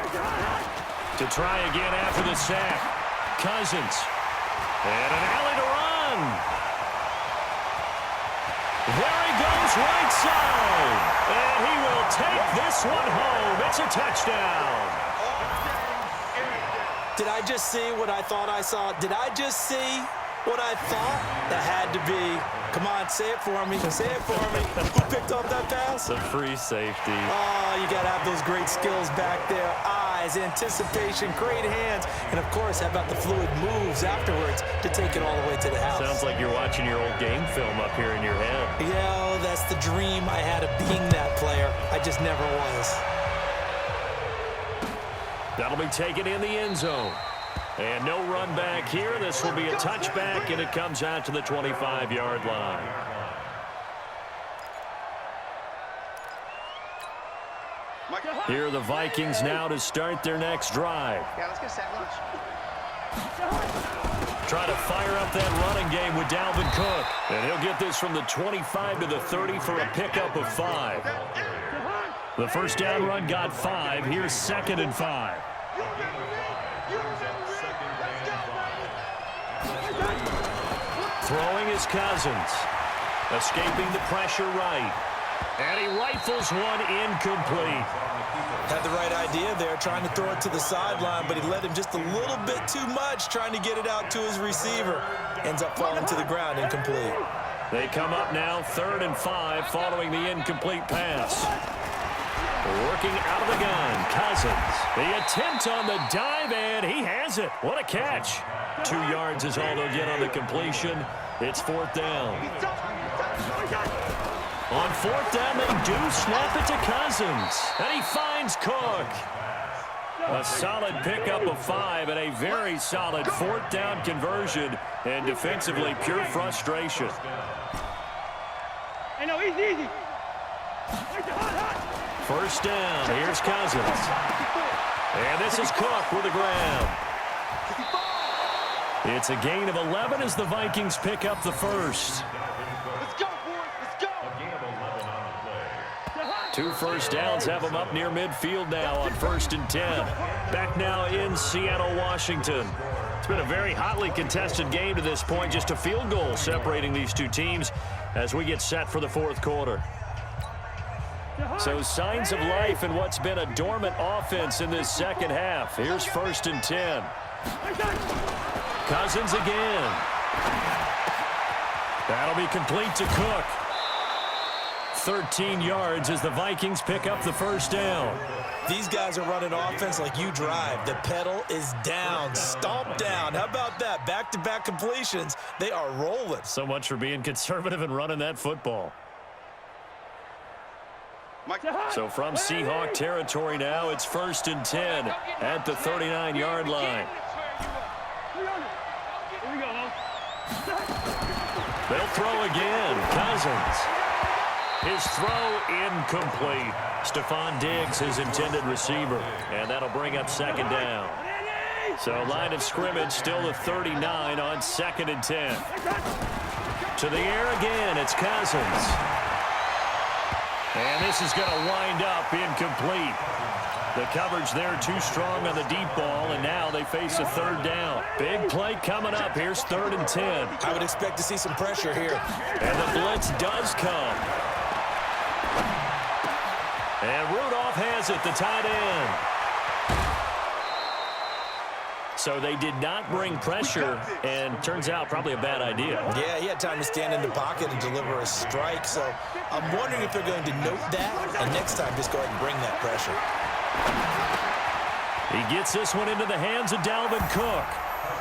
To try again after the sack. Cousins. And an alley to run. There he goes, right side. And he will take this one home. It's a touchdown. Did I just see what I thought I saw? Did I just see what I thought? That had to be. Come on, say it for me. Say it for me. Who picked up that pass? The free safety. Oh, you got to have those great skills back there. Eyes, anticipation, great hands. And, of course, how about the fluid moves afterwards to take it all the way to the house? Sounds like you're watching your old game film up here in your head. Yeah, that's the dream I had of being that player. I just never was. That'll be taken in the end zone. And no run back here. This will be a touchback, and it comes out to the 25-yard line. Here are the Vikings now to start their next drive. Yeah, let's get set lunch. Try to fire up that running game with Dalvin Cook. And he'll get this from the 25 to the 30 for a pickup of 5. The first down run got 5. Here's 2nd and 5. Throwing is Cousins. Escaping the pressure right. And he rifles one incomplete. Had the right idea there, trying to throw it to the sideline, but he led him just a little bit too much, trying to get it out to his receiver. Ends up falling to the ground, incomplete. They come up now 3rd and 5 following the incomplete pass. Working out of the gun, Cousins. The attempt on the dive, and he has it. What a catch. 2 yards is all they'll get on the completion. It's 4th down. On 4th down, they do snap it to Cousins. And he finds Cook. A solid pickup of 5 and a very solid 4th down conversion. And defensively, pure frustration. Hey, no, easy. First down, here's Cousins. And this is Cook with the grab. It's a gain of 11 as the Vikings pick up the first. Let's go, boys. Let's go. 2 first downs have them up near midfield now on 1st and 10. Back now in Seattle, Washington. It's been a very hotly contested game to this point. Just a field goal separating these two teams as we get set for the 4th quarter. So signs of life in what's been a dormant offense in this second half. Here's 1st and 10. Cousins again. That'll be complete to Cook. 13 yards as the Vikings pick up the first down. These guys are running offense like you drive. The pedal is down, stomp down. How about that? Back-to-back completions. They are rolling. So much for being conservative and running that football. So from Seahawk territory now, it's 1st and 10 at the 39-yard line. They'll throw again. Cousins. His throw incomplete. Stephon Diggs, his intended receiver. And that'll bring up 2nd down. So line of scrimmage still the 39 on 2nd and 10. To the air again, it's Cousins. And this is going to wind up incomplete. The coverage there too strong on the deep ball, and now they face a 3rd down. Big play coming up. Here's 3rd and 10. I would expect to see some pressure here. And the blitz does come. And Rudolph has it, the tight end. So they did not bring pressure, and turns out probably a bad idea. Yeah, he had time to stand in the pocket and deliver a strike, so I'm wondering if they're going to note that, and next time just go ahead and bring that pressure. He gets this one into the hands of Dalvin Cook.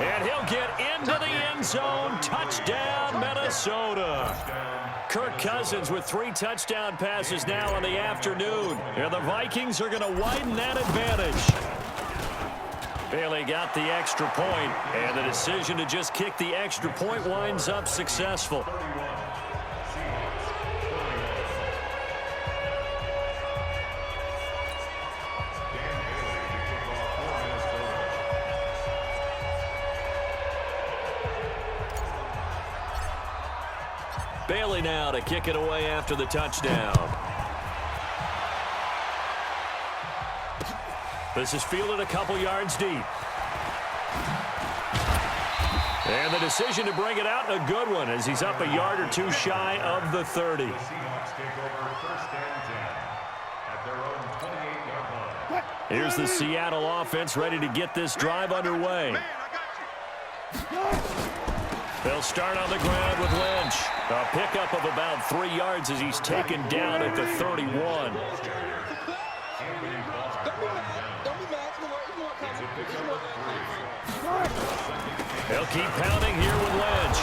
And he'll get into the end zone. Touchdown, Minnesota. Kirk Cousins with 3 touchdown passes now in the afternoon. And the Vikings are going to widen that advantage. Bailey got the extra point, and the decision to just kick the extra point winds up successful. Bailey now to kick it away after the touchdown. This is fielded a couple yards deep. And the decision to bring it out, a good one, as he's up a yard or two shy of the 30. Here's the Seattle offense ready to get this drive underway. They'll start on the ground with Lynch. A pickup of about 3 yards as he's taken down at the 31. They'll keep pounding here with Lynch.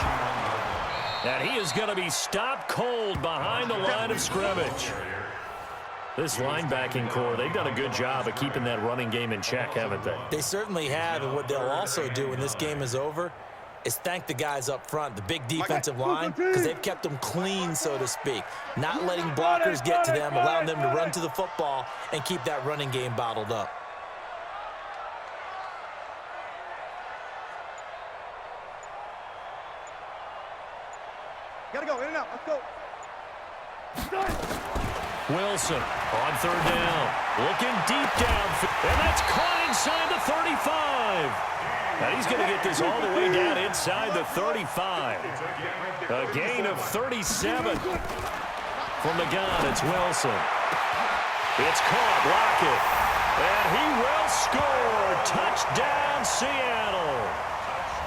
And he is going to be stopped cold behind the line of scrimmage. This linebacking core, they've done a good job of keeping that running game in check, haven't they? They certainly have, and what they'll also do when this game is over is thank the guys up front, the big defensive line, because they've kept them clean, so to speak. Not letting blockers get to them, allowing them to run to the football and keep that running game bottled up. Gotta go, in and out, let's go. Wilson on third down. Looking deep down. And that's caught inside the 35. And he's going to get this all the way down inside the 35. A gain of 37. From the gun, it's Wilson. It's caught. Lockett. And he will score. Touchdown, Seattle.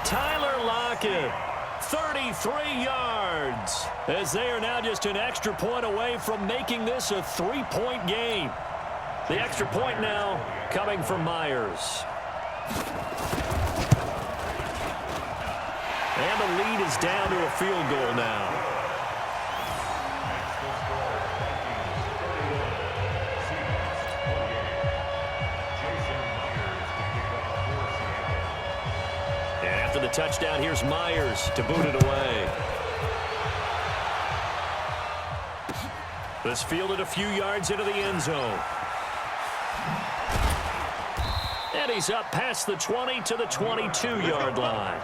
Tyler Lockett. 33 yards, as they are now just an extra point away from making this a 3-point game. The extra point now coming from Myers. And the lead is down to a field goal now. After the touchdown, here's Myers to boot it away. This fielded a few yards into the end zone. And he's up past the 20 to the 22-yard line.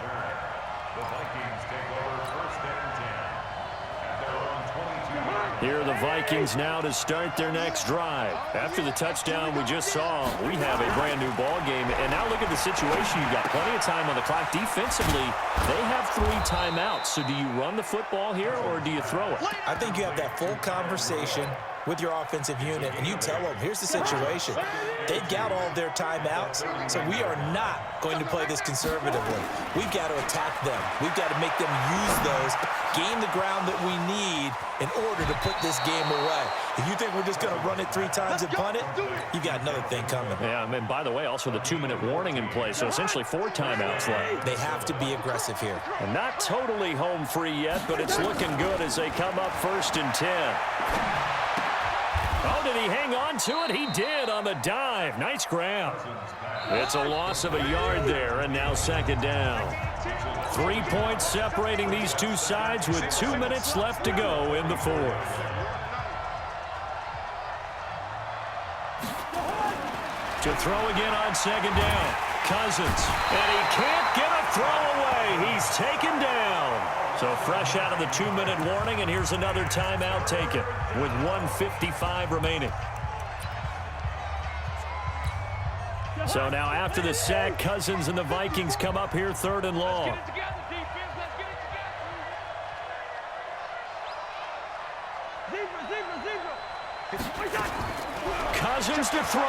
Here are the Vikings now to start their next drive. After the touchdown we just saw, we have a brand new ball game. And now look at the situation. You've got plenty of time on the clock. Defensively, they have 3 timeouts. So do you run the football here or do you throw it? I think you have that full conversation with your offensive unit, and you tell them, here's the situation. They've got all of their timeouts, so we are not going to play this conservatively. We've got to attack them. We've got to make them use those, gain the ground that we need in order to put this game away. If you think we're just going to run it 3 times and punt it, you've got another thing coming. Yeah, and by the way, also the 2-minute warning in play, so essentially 4 timeouts left. They have to be aggressive here. And not totally home free yet, but it's looking good as they come up 1st and 10. Oh, did he hang on to it? He did on the dive. Nice grab. It's a loss of a yard there, and now 2nd down. 3 points separating these two sides with 2 minutes left to go in the 4th. To throw again on 2nd down. Cousins. And he can't get a throw away. He's taken down. So fresh out of the 2-minute warning, and here's another timeout taken with 1:55 remaining. So now after the sack, Cousins and the Vikings come up here 3rd and long. Cousins to throw.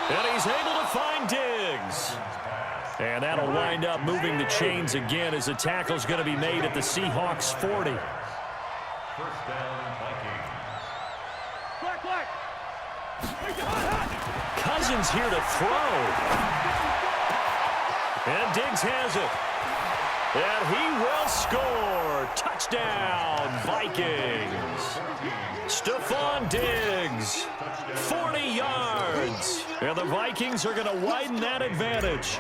And he's able to find Diggs. And that'll wind up moving the chains again as the tackle's going to be made at the Seahawks 40. Cousins here to throw. And Diggs has it. And he will score. Touchdown, Vikings. Stephon Diggs, 40 yards. And the Vikings are going to widen that advantage.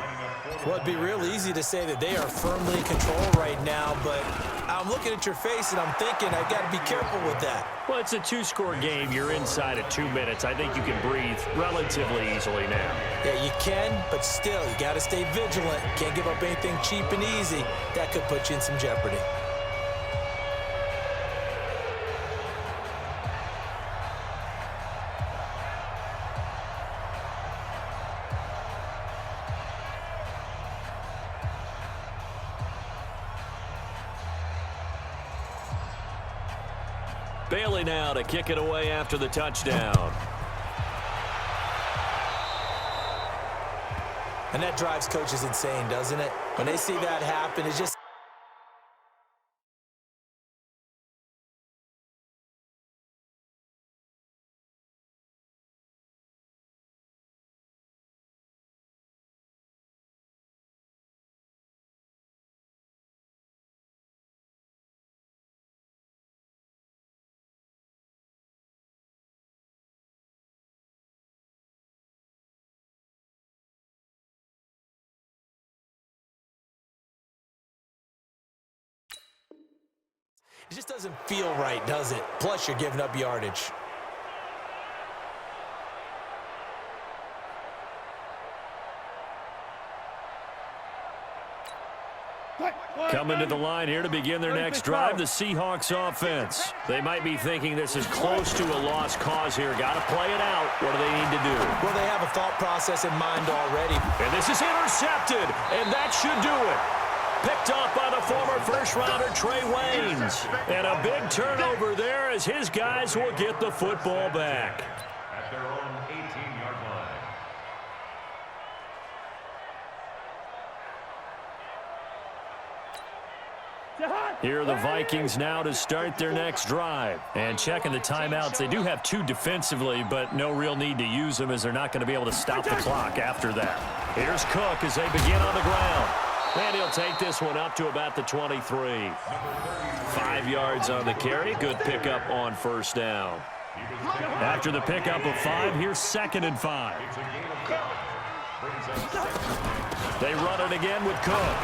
Well, it'd be real easy to say that they are firmly in control right now, but I'm looking at your face and I'm thinking I've got to be careful with that. Well, it's a 2-score game. You're inside at 2 minutes. I think you can breathe relatively easily now. Yeah, you can, but still, you got to stay vigilant. Can't give up anything cheap and easy. That could put you in some jeopardy. Bailey now to kick it away after the touchdown. And that drives coaches insane, doesn't it? When they see that happen, it just... It just doesn't feel right, does it? Plus, you're giving up yardage. Coming to the line here to begin their next drive, the Seahawks offense. They might be thinking this is close to a lost cause here. Got to play it out. What do they need to do? Well, they have a thought process in mind already. And this is intercepted, and that should do it. Picked off by the former first-rounder Trey Waynes. And a big turnover there as his guys will get the football back. At their own 18-yard line. Here are the Vikings now to start their next drive. And checking the timeouts, they do have 2 defensively, but no real need to use them as they're not going to be able to stop the clock after that. Here's Cook as they begin on the ground. And he'll take this one up to about the 23. 5 yards on the carry. Good pickup on first down. After the pickup of 5, here's 2nd and 5. They run it again with Cook.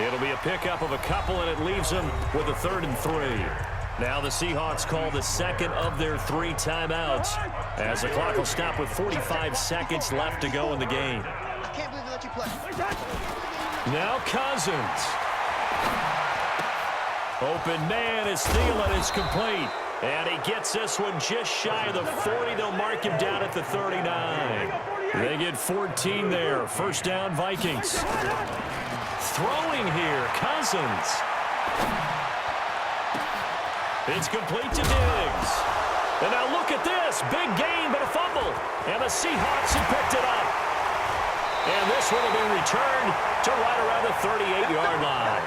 It'll be a pickup of a couple, and it leaves them with a 3rd and 3. Now the Seahawks call the second of their 3 timeouts as the clock will stop with 45 seconds left to go in the game. I can't believe they let you play. Now Cousins. Open man is Thielen. It's complete. And he gets this one just shy of the 40. They'll mark him down at the 39. They get 14 there. First down, Vikings. Throwing here, Cousins. It's complete to Diggs. And now look at this. Big gain, but a fumble. And the Seahawks have picked it up. And this one will be returned to right around the 38-yard line.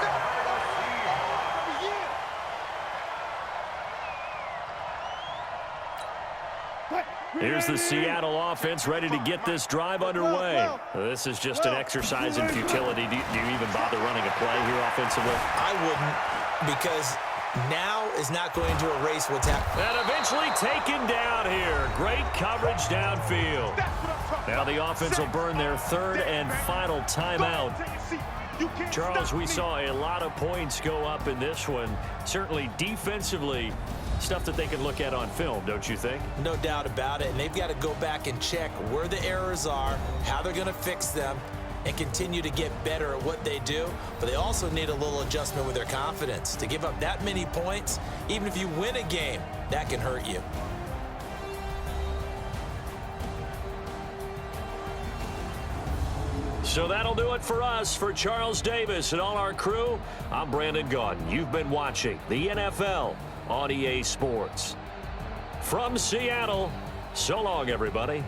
Here's the Seattle offense ready to get this drive underway. This is just an exercise in futility. Do you even bother running a play here offensively? I wouldn't, because now is not going to erase what's happening. And eventually taken down here. Great coverage downfield. Now the offense will burn their 3rd and final timeout. Charles, we saw a lot of points go up in this one. Certainly defensively, stuff that they can look at on film, don't you think? No doubt about it. And they've got to go back and check where the errors are, how they're going to fix them, and continue to get better at what they do. But they also need a little adjustment with their confidence. To give up that many points, even if you win a game, that can hurt you. So that'll do it for us. For Charles Davis and all our crew, I'm Brandon Gaudin. You've been watching the NFL on EA Sports. From Seattle, so long, everybody.